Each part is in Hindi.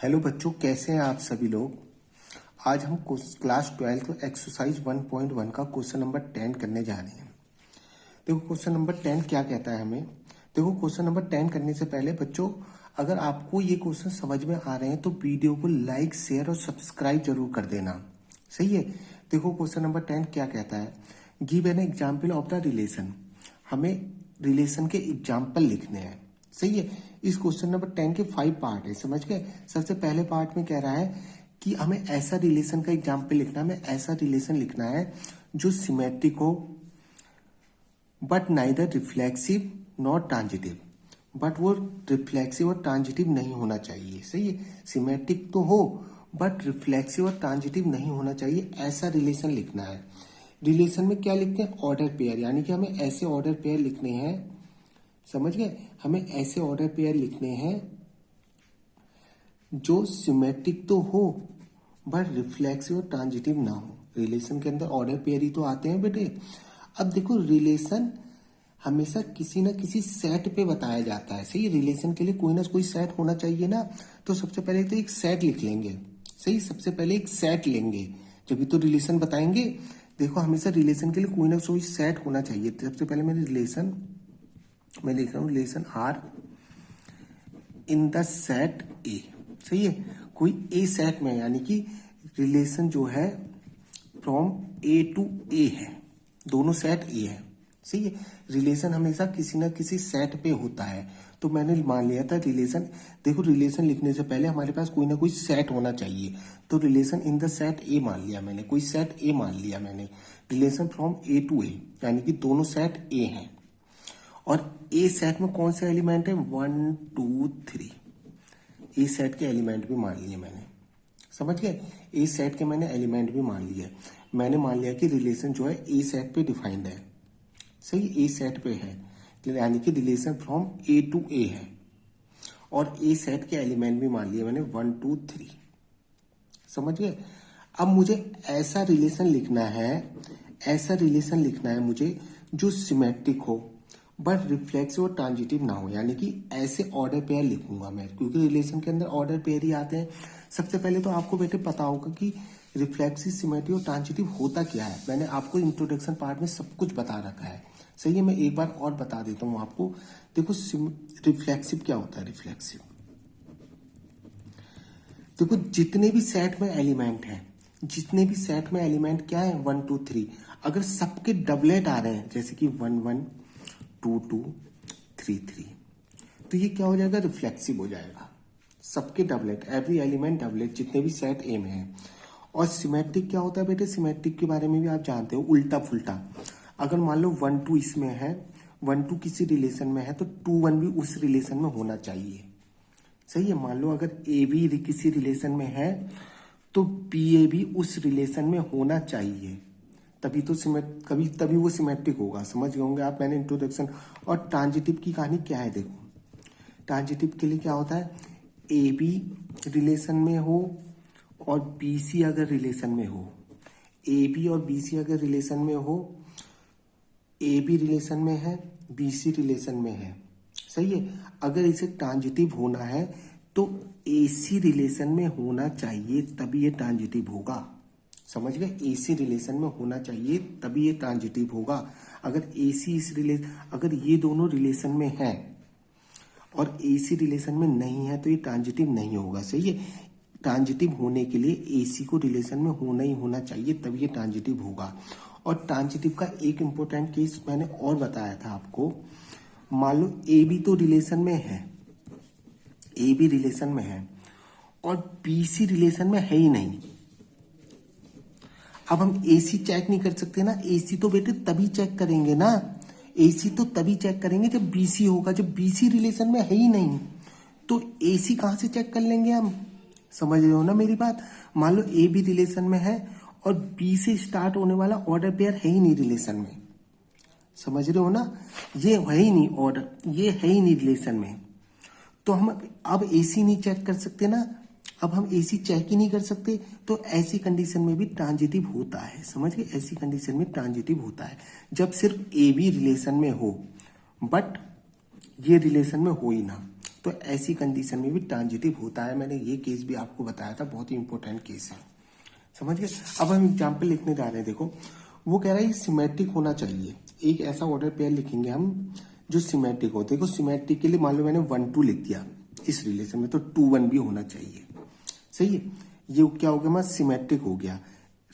हेलो बच्चों, कैसे हैं आप सभी लोग। आज हम क्लास 12 एक्सरसाइज 1.1 का क्वेश्चन नंबर 10 करने जा रहे हैं। देखो क्वेश्चन नंबर 10 क्या कहता है हमें। देखो क्वेश्चन नंबर 10 करने से पहले बच्चों, अगर आपको ये क्वेश्चन समझ में आ रहे हैं तो वीडियो को लाइक, शेयर और सब्सक्राइब जरूर कर देना। सही है। देखो क्वेश्चन नंबर 10 क्या कहता है। Give an example of the relation. हमें रिलेशन के एग्जाम्पल लिखने हैं। सही है। इस क्वेश्चन नंबर 10 के 5 पार्ट है, समझ गए। सबसे पहले पार्ट में कह रहा है कि हमें ऐसा रिलेशन का एग्जाम्पल लिखना है, हमें ऐसा रिलेशन लिखना है जो सिमेट्रिक हो but neither reflexive not transitive. But वो रिफ्लेक्सिव और ट्रांजिटिव नहीं होना चाहिए। सही है। सिमेट्रिक तो हो बट रिफ्लेक्सिव और ट्रांजिटिव नहीं होना चाहिए, ऐसा रिलेशन लिखना है। रिलेशन में क्या लिखते हैं, ऑर्डर पेयर, यानी कि हमें ऐसे ऑर्डर पेयर लिखने हैं। समझ गए। हमें ऐसे ऑर्डर पेयर लिखने हैं जो सिमेट्रिक तो हो बट रिफ्लेक्सिव और ट्रांजिटिव ना हो। रिलेशन के अंदर ऑर्डर पेयर ही तो आते हैं बेटे। अब देखो, रिलेशन हमेशा किसी ना किसी सेट पे बताया जाता है। सही। रिलेशन के लिए कोई ना कोई सेट होना चाहिए ना। तो सबसे पहले तो एक सेट लिख लेंगे। सही। सबसे पहले एक सेट लेंगे, जब तो रिलेशन बताएंगे। देखो हमेशा रिलेशन के लिए कोई ना कोई सेट होना चाहिए। तो सबसे पहले मैं लिख रहा हूँ relation are in the set A. सही है। कोई ए सेट में, यानी कि रिलेशन जो है फ्रॉम ए टू ए है, दोनों सेट ए है। सही है। रिलेशन हमेशा किसी ना किसी सेट पे होता है। तो मैंने मान लिया था रिलेशन। देखो रिलेशन लिखने से पहले हमारे पास कोई ना कोई सेट होना चाहिए। तो रिलेशन इन द सेट ए मान लिया मैंने, कोई सेट ए मान लिया मैंने। रिलेशन फ्रॉम ए टू ए, यानी कि दोनों सेट ए हैं। और ए सेट में कौन से एलिमेंट है, 1 2 3। ए सेट के एलिमेंट भी मान लिए मैंने। समझ गए। ए सेट के मैंने एलिमेंट भी मान लिए। मैंने मान लिया कि रिलेशन जो है ए सेट पे डिफाइंड है। सही। ए सेट पे है, यानी कि रिलेशन फ्रॉम ए टू ए है। और ए सेट के एलिमेंट भी मान लिए मैंने 1 2 3। समझ गए। अब मुझे ऐसा रिलेशन लिखना है, ऐसा रिलेशन लिखना है मुझे जो सिमेट्रिक हो बट रिफ्लेक्सिव और ट्रांजिटिव ना हो, यानी कि ऐसे ऑर्डर पेयर लिखूंगा मैं, क्योंकि रिलेशन के अंदर ऑर्डर पेयर ही आते हैं। सबसे पहले तो आपको बेटे पता होगा कि रिफ्लेक्सिव, सिमेट्रिक और ट्रांजिटिव होता क्या है। मैंने आपको इंट्रोडक्शन पार्ट में सब कुछ बता रखा है। सही है। मैं एक बार और बता देता हूँ आपको। देखो रिफ्लेक्सिव क्या होता है। रिफ्लेक्सिव देखो, जितने भी सेट में एलिमेंट है, जितने भी सेट में एलिमेंट क्या है, 1 2 3, अगर सबके डबलेट आ रहे हैं, जैसे कि 1 1 2 2 3 3, तो ये क्या हो जाएगा, रिफ्लेक्सिव हो जाएगा। सबके डबलेट, एवरी एलिमेंट डबलेट, जितने भी सेट ए में है। और सिमेट्रिक क्या होता है बेटे, सिमेट्रिक के बारे में भी आप जानते हो, उल्टा फुल्टा। अगर मान लो 1 2 इसमें है, 1 2 किसी रिलेशन में है, तो 2 1 भी उस रिलेशन में होना चाहिए। सही है। मान लो अगर ए बी किसी रिलेशन में है तो बी ए भी उस रिलेशन में होना चाहिए, तभी तो तभी वो सिमेट्रिक होगा। समझ गए होंगे आप। मैंने इंट्रोडक्शन। और ट्रांजिटिव की कहानी क्या है, देखो ट्रांजिटिव के लिए क्या होता है, ए बी रिलेशन में हो और बी सी अगर रिलेशन में हो, ए बी और बी सी अगर रिलेशन में हो, ए बी रिलेशन में है, बी सी रिलेशन में है। सही है। अगर इसे ट्रांजिटिव होना है तो एसी रिलेशन में होना चाहिए, तभी ये ट्रांजिटिव होगा। समझ गए। एसी रिलेशन में होना चाहिए तभी ये ट्रांजिटिव होगा। अगर एसी अगर ये दोनों रिलेशन में है और एसी रिलेशन में नहीं है तो ये ट्रांजिटिव नहीं होगा। सही है। ट्रांजिटिव होने के लिए एसी को रिलेशन में होना ही होना चाहिए, तभी ये ट्रांजिटिव होगा। और ट्रांजिटिव का एक इंपॉर्टेंट केस मैंने और बताया था आपको। मान लो ए बी तो रिलेशन में है, ए बी रिलेशन में है और बी सी रिलेशन में है ही नहीं। अब हम एसी चेक नहीं कर सकते ना। एसी तो बेटे तभी चेक करेंगे ना, एसी तो तभी चेक करेंगे जब बीसी होगा। जब बीसी रिलेशन में है ही नहीं तो एसी कहां से चेक कर लेंगे हम। समझ रहे हो ना मेरी बात। मान लो ए बी रिलेशन में है और बी से स्टार्ट होने वाला ऑर्डर पेयर है ही नहीं रिलेशन में। समझ रहे हो ना। ये है ही नहीं ऑर्डर, ये है ही नहीं रिलेशन में, तो हम अब एसी नहीं चेक कर सकते ना। अब हम एसी चेक ही नहीं कर सकते, तो ऐसी कंडीशन में भी ट्रांजिटिव होता है। समझ गए। ऐसी कंडीशन में ट्रांजिटिव होता है जब सिर्फ ए बी रिलेशन में हो बट ये रिलेशन में हो ही ना, तो ऐसी कंडीशन में भी ट्रांजिटिव होता है। मैंने ये केस भी आपको बताया था, बहुत ही इंपॉर्टेंट केस है, समझ गए। अब हम एग्जाम्पल लिखने जा रहे हैं। देखो वो कह रहा है ये सिमेट्रिक होना चाहिए। एक ऐसा ऑर्डर पेयर लिखेंगे हम जो सिमेट्रिक हो। देखो सिमेट्रिक के लिए मान लो मैंने 1 2 लिख दिया इस रिलेशन में, तो 2 1 भी होना चाहिए, सही है। ये क्या हो गया हमारा, सिमेट्रिक हो गया।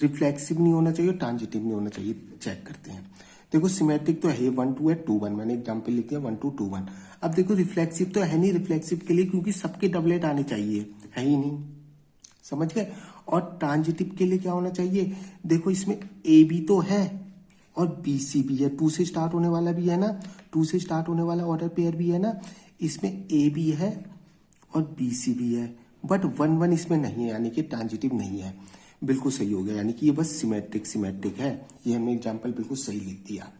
रिफ्लेक्सिव नहीं होना चाहिए, ट्रांजिटिव नहीं होना चाहिए। चेक करते हैं। देखो सिमेट्रिक तो है 1 2 है, 2 1, मैंने एग्जाम्पल लिख दिया 1 2 2 1। अब देखो रिफ्लेक्सिव तो है नहीं, रिफ्लेक्सिव के लिए क्योंकि सबके डबलेट आने चाहिए, है ही नहीं, समझ गए। और ट्रांजिटिव के लिए क्या होना चाहिए, देखो इसमें ए बी तो है और बी सी भी है, 2 से स्टार्ट होने वाला भी है ना, 2 से स्टार्ट होने वाला ऑर्डर पेयर भी है ना, इसमें ए बी है और बी सी भी है, बट 1 1 इसमें नहीं है, यानी कि ट्रांजिटिव नहीं है। बिल्कुल सही हो गया, यानी कि ये बस सिमेट्रिक है। ये हमने एग्जाम्पल बिल्कुल सही लिख दिया,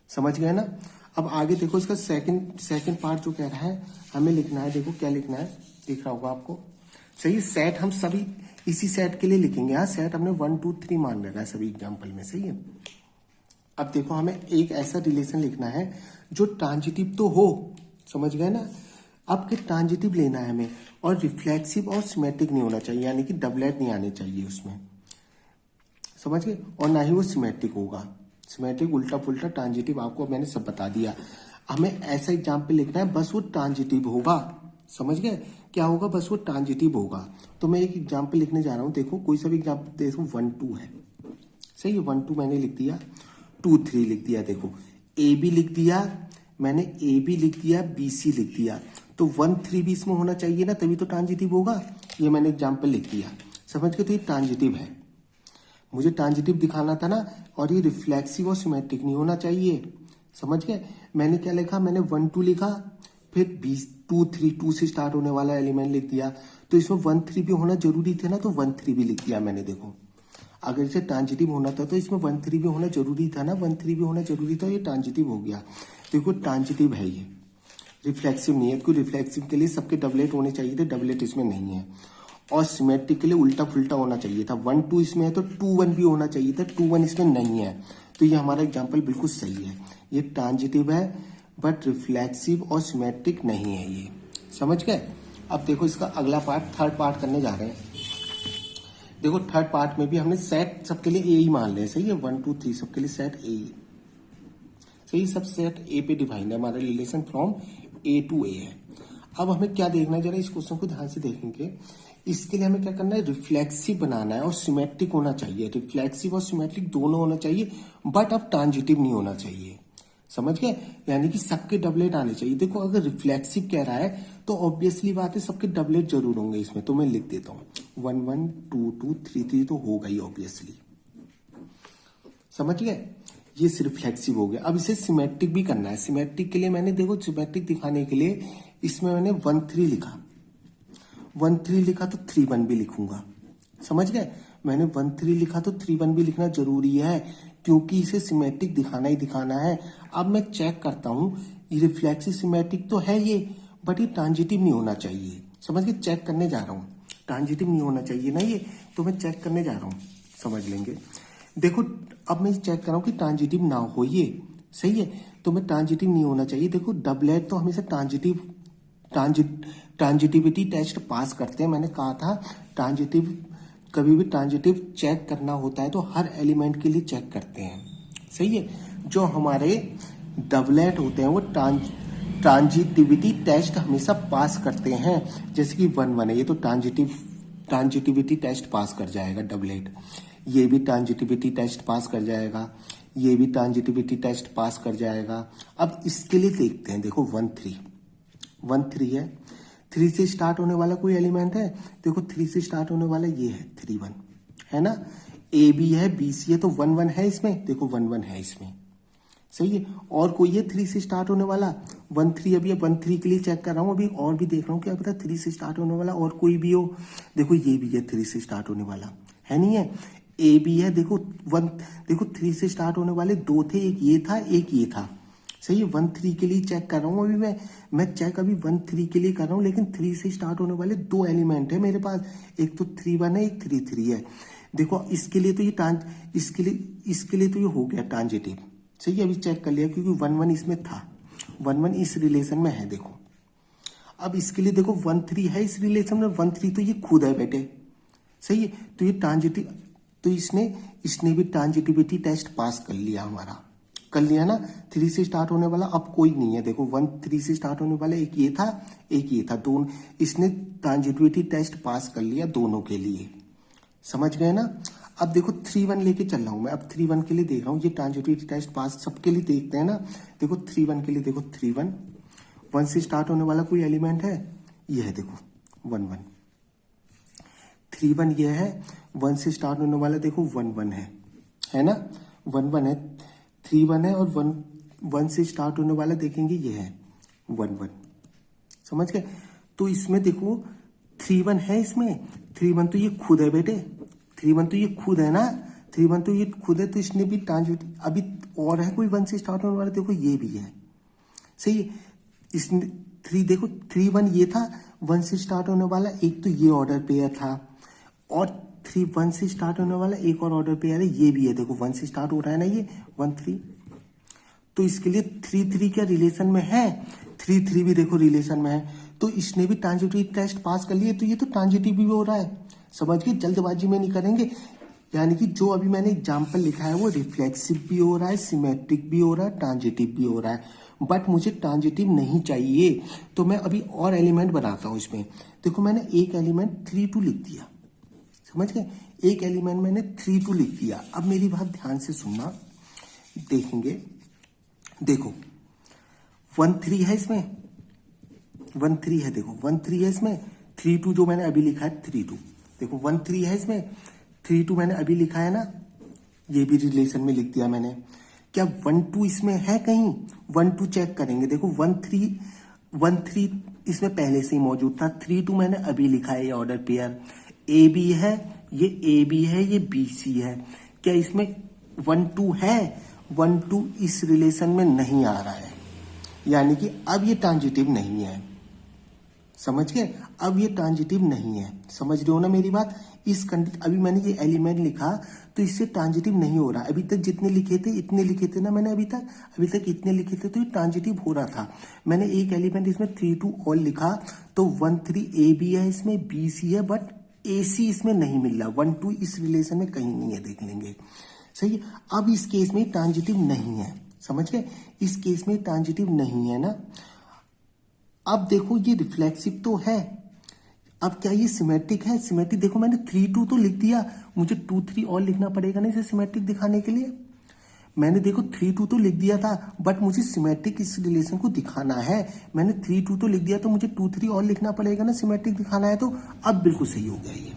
समझ गए ना। अब आगे देखो इसका सेकंड पार्ट जो कह रहा है हमें लिखना है। देखो क्या लिखना है, दिख रहा होगा आपको, सही। सेट हम सभी इसी सेट के लिए लिखेंगे। हाँ, सेट हमने 1 2 3 मान रखा है सभी एग्जाम्पल में, सही है। अब देखो हमें एक ऐसा रिलेशन लिखना है जो ट्रांजिटिव तो हो, समझ गए ना। अब के ट्रांजिटिव लेना है हमें, और रिफ्लेक्सिव और सिमेट्रिक नहीं होना चाहिए, यानी कि डबलेट नहीं आने चाहिए उसमें, समझ गए। और ना ही वो सिमेट्रिक होगा। सिमेट्रिक उल्टा पुल्टा, ट्रांजिटिव आपको मैंने सब बता दिया। हमें ऐसा एग्जाम्पल लिखना है बस वो ट्रांजिटिव होगा, समझ गए। क्या होगा, बस वो ट्रांजिटिव होगा। तो मैं एक एग्जाम्पल लिखने जा रहा हूं। देखो कोई सा भी एग्जाम्पल, देखो 1 2 है, सही है। 1 2 मैंने लिख दिया, 2 3 लिख दिया। देखो ए बी लिख दिया मैंने, ए बी लिख दिया, बी सी लिख दिया, तो 1 3 भी इसमें होना चाहिए ना, तभी तो ट्रांजिटिव होगा। ये मैंने एग्जाम्पल लिख दिया, समझ गए। तो ये ट्रांजिटिव है, मुझे ट्रांजिटिव दिखाना था ना। और ये रिफ्लेक्सिव और सिमेट्रिक नहीं होना चाहिए, समझ गए। मैंने क्या लिखा, मैंने 1 2 लिखा, फिर 2 3, 2 से स्टार्ट होने वाला एलिमेंट लिख दिया, तो इसमें 1 3 भी होना जरूरी थे ना, तो 1 3 भी लिख दिया मैंने। देखो अगर इसे ट्रांजिटिव होना था तो इसमें 1 3 भी होना जरूरी था ना, 1 3 भी होना जरूरी था, ये ट्रांजिटिव हो गया। देखो ट्रांजिटिव है ये, रिफ्लेक्सिव नहीं है, क्योंकि रिफ्लेक्सिव के लिए सबके डबलेट होने चाहिए थे, डबलेट इसमें नहीं है। और सिमेट्रिक के लिए उल्टा फुल्टा होना चाहिए था, 1 2 इसमें है तो 2 1 भी होना चाहिए था, 2 1 इसमें नहीं है। तो ये हमारा एग्जाम्पल बिल्कुल सही है, ये ट्रांजिटिव है बट रिफ्लेक्सिव और सिमेट्रिक नहीं है ये, समझ गए। अब देखो इसका अगला पार्ट, थर्ड पार्ट करने जा रहे हैं। देखो थर्ड पार्ट में भी हमने सेट सबके लिए ए ही मान लिया, सही है। 1 2 3 सबके लिए सेट ए, सही। सब सेट ए पे डिफाइंड है, हमारा रिलेशन फ्रॉम ए टू ए है। अब हमें क्या देखना है, जरा इस क्वेश्चन को ध्यान से देखेंगे। इसके लिए हमें क्या करना है, रिफ्लेक्सिव बनाना है और सिमेट्रिक होना चाहिए। रिफ्लेक्सिव और सिमेट्रिक दोनों होना चाहिए, बट अब ट्रांजिटिव नहीं होना चाहिए, समझ गए। यानी कि सबके डबलेट आने चाहिए। देखो अगर रिफ्लेक्सिव कह रहा है तो ऑब्वियसली बात है सबके डबलेट जरूर होंगे इसमें, तो मैं लिख देता हूँ 1 1 2 2 3 3 तो होगा ही ऑब्वियसली, समझ गए। ये रिफ्लेक्सिव हो गया। अब इसे सिमेट्रिक भी करना है। सिमेट्रिक के लिए मैंने, देखो सिमेट्रिक दिखाने के लिए इसमें मैंने 1 3 लिखा, 1 3 लिखा तो 3 1 भी लिखूंगा, समझ गए। मैंने 1 3 लिखा तो 3 1 भी लिखना जरूरी है, क्योंकि इसे सिमेट्रिक दिखाना ही दिखाना है। अब मैं चेक करता हूं, ये रिफ्लेक्सिव सिमेट्रिक तो है ये, बट ये ट्रांजिटिव नहीं होना चाहिए, समझ गए। चेक करने जा रहा हूं, ट्रांजिटिव नहीं होना चाहिए ना ये, तो मैं चेक करने जा रहा हूं, समझ लेंगे। देखो अब मैं चेक कर रहा हूं कि ट्रांजिटिव ना हो ये, सही है। तो मैं ट्रांजिटिव नहीं होना चाहिए। देखो डबलेट तो हमेशा ट्रांजिटिविटी टेस्ट पास करते हैं। मैंने कहा था ट्रांजिटिव, कभी भी ट्रांजिटिव चेक करना होता है तो हर एलिमेंट के लिए चेक करते हैं, सही है। जो हमारे डबलेट होते हैं वो ट्रांजिटिविटी टेस्ट हमेशा पास करते हैं। जैसे कि 1 1 है, ये तो ट्रांजिटिविटी टेस्ट पास कर जाएगा डबलेट। ये भी ट्रांजिटिविटी टेस्ट पास कर जाएगा, ये भी ट्रांजिटिविटी टेस्ट पास कर जाएगा। अब इसके लिए देखते हैं। देखो 1 3 है, 3 से स्टार्ट होने वाला कोई एलिमेंट है। देखो 3 से स्टार्ट होने वाला ये है 3 1, है ना। ए बी है, बी सी है, तो 1 1 है इसमें। देखो 1 1 है इसमें, सही है। और कोई है 3 से स्टार्ट होने वाला 1 3, अभी 1 3 के लिए चेक कर रहा हूँ अभी, और भी देख रहा हूँ क्या पता 3 से स्टार्ट होने वाला और कोई भी हो। देखो ये भी है 3 से स्टार्ट होने वाला, है नहीं है। ए बी है, देखो 3 से स्टार्ट होने वाले 2 थे, एक ये था एक ये था, सही है। 1 3 के लिए चेक कर रहा हूँ अभी मैं चेक अभी 1 3 के लिए कर रहा हूँ, लेकिन 3 से स्टार्ट होने वाले 2 एलिमेंट है मेरे पास, एक तो 3 1 है, एक 3 3 है। देखो इसके लिए तो ये इसके लिए तो ये हो गया ट्रांजिटिव, सही है। अभी चेक कर लिया क्योंकि 1 1 इसमें था, 1 1 इस रिलेशन में है। देखो अब इसके लिए देखो 1 3 है इस रिलेशन में, 1 3 तो ये खुद है बेटे, सही है। तो ये ट्रांजिटिव, तो इसने भी ट्रांजिटिविटी टेस्ट पास कर लिया हमारा, कर लिया ना। 3 से स्टार्ट होने वाला अब कोई नहीं है, देखो 1 3 से स्टार्ट होने वाला एक ये था, एक ये था, दोनों इसने ट्रांजिटिविटी टेस्ट पास कर लिया दोनों के लिए, समझ गए ना। अब देखो 3 1 लेके चल रहा हूं मैं, अब 3 1 के लिए देख रहा हूँ ये ट्रांजिटिविटी टेस्ट पास सबके लिए देखते हैं ना। देखो 3 1 के लिए, देखो 3 1 1 से स्टार्ट होने वाला कोई एलिमेंट है, ये है देखो 1 1, 3 1 ये है, 1 से स्टार्ट होने वाला देखो 1 1 है ना, 1 1 है, 3 1 है, और 1 से स्टार्ट होने वाला देखेंगे ये है 1 1, समझ गए। तो इसमें देखो 3 1 है, इसमें 3 1 तो ये खुद है बेटे, 3 1 तो ये खुद है ना, 3 1 तो ये खुद है, तो इसने भी ट्रांजिटिव, अभी और है कोई 1 से स्टार्ट होने वाला, देखो ये भी है, सही है। इसने 3 देखो 3 1 ये था, 1 से स्टार्ट होने वाला एक तो ये ऑर्डर पेयर था, और 3 1 से स्टार्ट होने वाला एक और ऑर्डर पेयर है, ये भी है, देखो 1 से स्टार्ट हो रहा है ना ये 1 3, तो इसके लिए 3 3 क्या रिलेशन में है, 3 3 भी देखो रिलेशन में है, तो इसने भी ट्रांजिटिव टेस्ट पास कर लिए, तो ये तो ट्रांजिटिव भी हो रहा है, समझ गए, जल्दबाजी में नहीं करेंगे। यानी कि जो अभी मैंने एग्जाम्पल लिखा है वो रिफ्लेक्सिव भी हो रहा है, सिमेट्रिक भी हो रहा है, ट्रांजिटिव भी हो रहा है, बट मुझे ट्रांजिटिव नहीं चाहिए, तो मैं अभी और एलिमेंट बनाता हूं इसमें। देखो मैंने एक एलिमेंट 3 2 लिख दिया, समझ गए, एक एलिमेंट मैंने 3 2 लिख दिया। अब मेरी बात ध्यान से सुनना, देखेंगे, देखो 1 3 है इसमें, 1 3 है, देखो 1 3 है इसमें, 3 2 जो मैंने अभी लिखा है 3 2, देखो 1 3 है इसमें, 3 2 मैंने अभी लिखा है ना, ये भी रिलेशन में लिख दिया मैंने। क्या 1 2 इसमें है कहीं, 1 2 चेक करेंगे, देखो 1 3 इसमें पहले से ही मौजूद था, 3 2 मैंने अभी लिखा है, ये ऑर्डर पेयर ए बी है, ये ए बी है, ये बी सी है। क्या इसमें 1 2 है, 1 2 इस रिलेशन में नहीं आ रहा है, यानी कि अब ये ट्रांजिटिव नहीं है, समझ गए, अब ये ट्रांजिटिव नहीं है, समझ रहे हो ना मेरी बात। इस अभी मैंने ये एलिमेंट लिखा तो इससे ट्रांजिटिव नहीं हो रहा, अभी तक जितने लिखे थे इतने लिखे थे ना मैंने, अभी तक इतने लिखे थे, तो ये ट्रांजिटिव हो रहा था। मैंने एक एलिमेंट इसमें 3 2 और लिखा, तो 1 3 ए बी है, इसमें बी सी है, बट ए सी इसमें नहीं मिल रहा, 1 2 इस रिलेशन में कहीं नहीं है, देख लेंगे, सही है। अब इस केस में ट्रांजिटिव नहीं है, समझ गए, इस केस में ट्रांजिटिव नहीं है ना। अब देखो ये रिफ्लेक्सिव तो है, अब क्या ये सिमेट्रिक है, सिमेट्रिक देखो मैंने 3 2 तो लिख दिया, मुझे 2 3 और लिखना पड़ेगा ना इसे सिमेट्रिक दिखाने के लिए। मैंने देखो 3 2 तो लिख दिया था, बट मुझे सिमेट्रिक इस रिलेशन को दिखाना है, मैंने 3 2 तो लिख दिया, तो मुझे 2 3 और लिखना पड़ेगा ना सिमेट्रिक दिखाना है, तो अब बिल्कुल सही हो गया ये,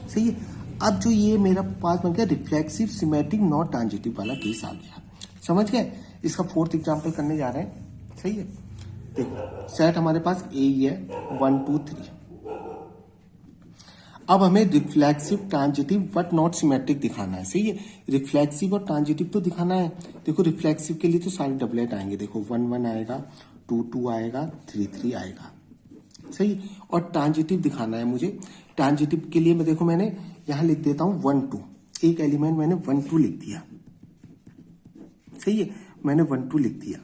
सही है। अब जो ये मेरा पास बन गया रिफ्लेक्सिव सिमेट्रिक नॉट ट्रांजिटिव वाला केस आ गया, समझ गए। इसका 4th एग्जाम्पल करने जा रहे हैं, सही है। देखो सेट हमारे पास ए ही है 1 2 3, अब हमें reflexive transitive but not symmetric दिखाना है, सही है। रिफ्लेक्सिव और ट्रांजिटिव तो दिखाना है, देखो रिफ्लेक्सिव के लिए तो सारे डबलेट आएंगे, देखो 1 1 आएगा, 2 2 आएगा, 3 3 आएगा, सही। और ट्रांजिटिव दिखाना है मुझे, ट्रांजिटिव के लिए मैं देखो मैंने यहां लिख देता हूं 1 2, एक एलिमेंट मैंने 1 2 लिख दिया, सही है, मैंने 1 2 लिख दिया।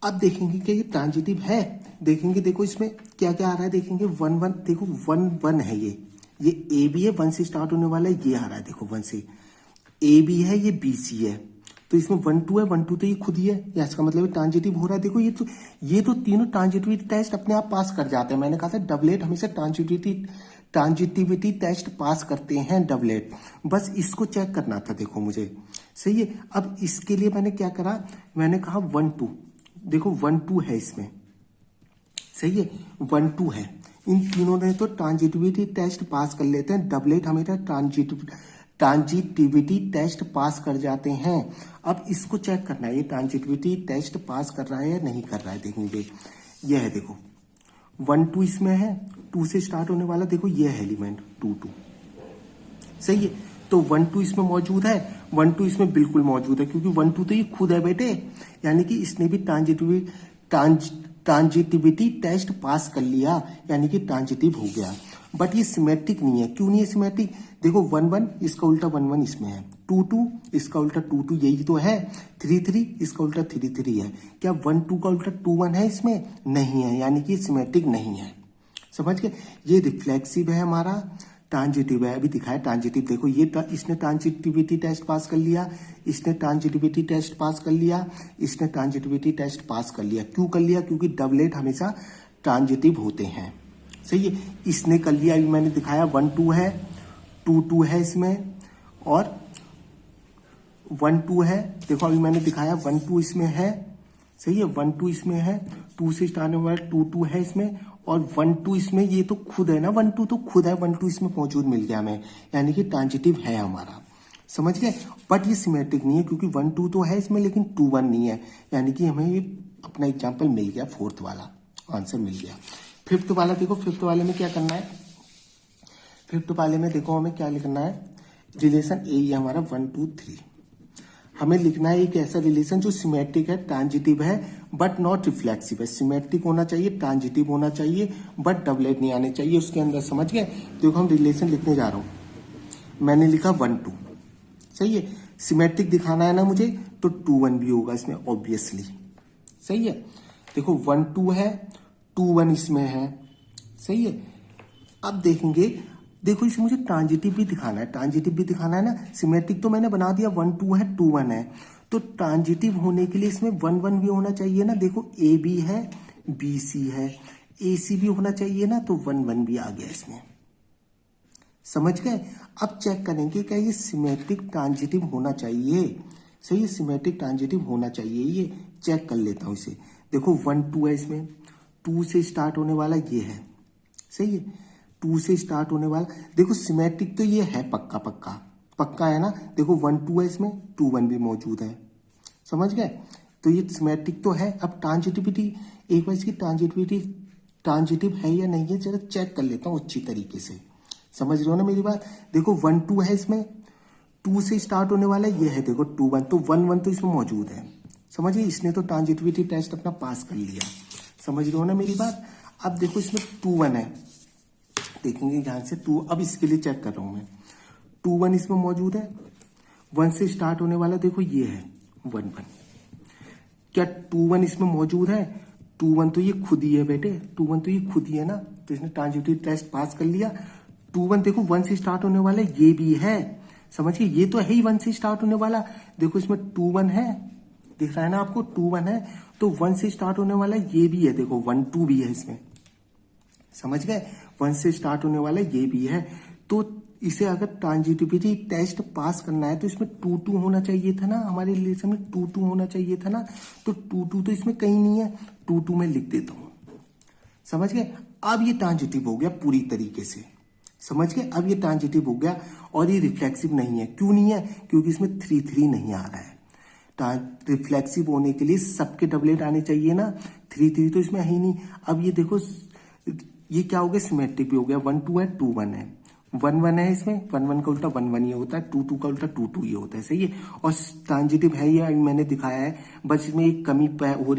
अब देखेंगे कि ये ट्रांजिटिव है, देखेंगे, देखो इसमें क्या क्या आ रहा है, देखेंगे 1 1, देखो 1 1 है, ये ए बी है, 1 से स्टार्ट होने वाला है, ये आ रहा है, देखो 1 से ए बी है, ये बी सी है, तो इसमें 1 2 है, 1 2 तो ये खुद ही है, या इसका मतलब ट्रांजिटिव हो रहा है। देखो ये तो तीनों ट्रांजिटिविटी टेस्ट अपने आप पास कर जाते हैं, मैंने कहा था डबलेट हमेशा ट्रांजिटिविटी टेस्ट पास करते हैं डबलेट, बस इसको चेक करना था, देखो मुझे, सही है। अब इसके लिए मैंने क्या करा, मैंने कहा 1 2, देखो 1 2 है इसमें, सही है, 1 2 है, इन तीनों ने तो ट्रांजिटिविटी टेस्ट पास कर लेते हैं, डबलेट हमेशा ट्रांजिटिविटी टेस्ट पास कर जाते हैं। अब इसको चेक करना है, ये ट्रांजिटिविटी टेस्ट पास कर रहा है या नहीं कर रहा है, देखेंगे, ये है, देखो 1 2 इसमें है, 2 से स्टार्ट होने वाला, देखो ये है एलिमेंट 2 2, सही है। तो 1 2 इसमें मौजूद है, 1 2 इसमें बिल्कुल मौजूद है, क्योंकि 1 2 तो ये खुद है बेटे, यानी कि इसने भी ट्रांजिटिविटी टेस्ट पास कर लिया, यानी कि ट्रांजिटिव हो गया। बट ये सिमेट्रिक नहीं है। क्यों नहीं है सिमेट्रिक? देखो 1 1 इसका उल्टा 1 1 इसमें है, 2 2 इसका उल्टा 2 2 यही तो है, 3 3 इसका उल्टा 3 3 है। क्या 1 2 का उल्टा 2 1 है इसमें? नहीं है, यानी कि सिमेट्रिक नहीं है। समझ गए? ये रिफ्लेक्सिव है हमारा, ट्रांजिटिव है। अभी दिखाया ट्रांजिटिव, देखो ये इसने ट्रांजिटिविटी टेस्ट पास कर लिया, इसने ट्रांजिटिविटी टेस्ट पास कर लिया, इसने ट्रांजिटिविटी टेस्ट पास कर लिया। क्यों कर लिया? क्योंकि डबलेट हमेशा ट्रांजिटिव होते हैं। सही है, इसने कर लिया। अभी मैंने दिखाया 1 2 है, 2 2 है इसमें, और 1 2 है। देखो अभी मैंने दिखाया 1 2 इसमें है। सही है, 1 2 इसमें है, 2 से स्टार्ट होने वाला 2 2 है इसमें, और 1 2 इसमें, ये तो खुद है ना, 1 2 तो खुद है, 1 2 इसमें मौजूद मिल गया हमें, यानी कि ट्रांजिटिव है हमारा। समझ गए? बट ये सिमेट्रिक नहीं है, क्योंकि 1 2 तो है इसमें, लेकिन 2 1 नहीं है, यानी कि हमें ये अपना एग्जाम्पल मिल गया, फोर्थ वाला आंसर मिल गया। फिफ्थ वाला देखो, फिफ्थ वाले में क्या करना है? फिफ्थ वाले में देखो हमें क्या लिखना है, रिलेशन ए ये हमारा 1 2 3। हमें लिखना है एक ऐसा रिलेशन जो सिमेट्रिक है, ट्रांजिटिव है, बट नॉट रिफ्लेक्सिव है। सिमेट्रिक होना चाहिए, ट्रांजिटिव होना चाहिए, बट डबलेट नहीं आने चाहिए उसके अंदर। समझ गए? देखो हम रिलेशन लिखने जा रहा हूं, मैंने लिखा 1 2। सही है, सिमेट्रिक दिखाना है ना मुझे, तो 2 1 भी होगा इसमें ऑब्वियसली। सही है, देखो 1 2 है, 2 1 इसमें है। सही है, अब देखेंगे, देखो इसमें मुझे ट्रांजिटिव भी दिखाना है, ट्रांजिटिव भी दिखाना है ना। सिमेट्रिक तो मैंने बना दिया, 1 2 है, 2 1 है, तो ट्रांजिटिव होने के लिए इसमें 1 1 भी होना चाहिए ना। देखो ए बी है, बी सी है, ए सी भी होना चाहिए ना, तो 1 1 भी आ गया इसमें। समझ गए? अब चेक करेंगे क्या ये सिमेट्रिक ट्रांजिटिव होना चाहिए। सही है, सिमेट्रिक ट्रांजिटिव होना चाहिए, ये चेक कर लेता हूं इसे। देखो 1 2 है इसमें, 2 से स्टार्ट होने वाला ये है। सही है, 2 से स्टार्ट होने वाला, देखो सिमेट्रिक तो ये है, पक्का पक्का पक्का है ना। देखो 1 2 है इसमें, 2 1 भी मौजूद है। समझ गए? तो ये सिमेट्रिक तो है। अब ट्रांजिटिविटी, एक बार इसकी ट्रांजिटिविटी ट्रांजिटिव है या नहीं है जरा चेक कर लेता हूँ अच्छी तरीके से। समझ रहे हो ना मेरी बात? देखो 1 2 है इसमें, 2 से स्टार्ट होने वाला ये है, देखो 2 1, तो 1 1 तो इसमें मौजूद है। समझिए, इसने तो ट्रांजिटिविटी टेस्ट अपना पास कर लिया। समझ रहे हो ना मेरी बात? अब देखो इसमें 2 1 है, देखेंगे ध्यान से 2, अब इसके लिए चेक कर रहा हूं मैं, 2 1 इसमें मौजूद है, 1 से स्टार्ट होने वाला देखो ये है 1 1। क्या 2 1 इसमें मौजूद है? 2 1 तो ये खुद ही है बेटे, 2 1 तो ये खुद ही है ना, तो इसने ट्रांजिटिव टेस्ट पास कर लिया। 2 1 देखो 1 से स्टार्ट होने वाला ये भी है। समझिए, ये तो है ही 1 से स्टार्ट होने वाला। देखो इसमें 2 1 है, दिख रहा है ना आपको, 2 1 है, तो 1 से स्टार्ट होने वाला ये भी है, देखो 1 2 भी है इसमें। समझ गए? 1 से स्टार्ट होने वाला ये भी है, तो इसे अगर ट्रांजिटिविटी टेस्ट पास करना है तो इसमें 2 2 होना चाहिए था ना, हमारे रिलेशन में 2 2 होना चाहिए था ना, तो 2 2 तो इसमें कहीं नहीं है, 2 2 में लिख देता हूं। समझ गए? अब ये ट्रांजिटिव हो गया पूरी तरीके से। समझ गए? अब ये ट्रांजिटिव हो गया, और ये रिफ्लेक्सिव नहीं है। क्यों नहीं है? क्योंकि इसमें 3 3 नहीं आ रहा है। रिफ्लेक्सिव होने के लिए सबके डबलेट आने चाहिए ना, 3 3 तो इसमें है ही नहीं। अब ये देखो, ये क्या हो गया, सिमेट्रिक भी हो गया। 1 2 है, 2 1 है, 1 1 है इसमें, 1 1 का उल्टा 1 1 ये होता है, 2 2 का उल्टा 2 2 ये होता है। सही है, और ट्रांजिटिव है ये मैंने दिखाया है, बस इसमें एक कमी हो रही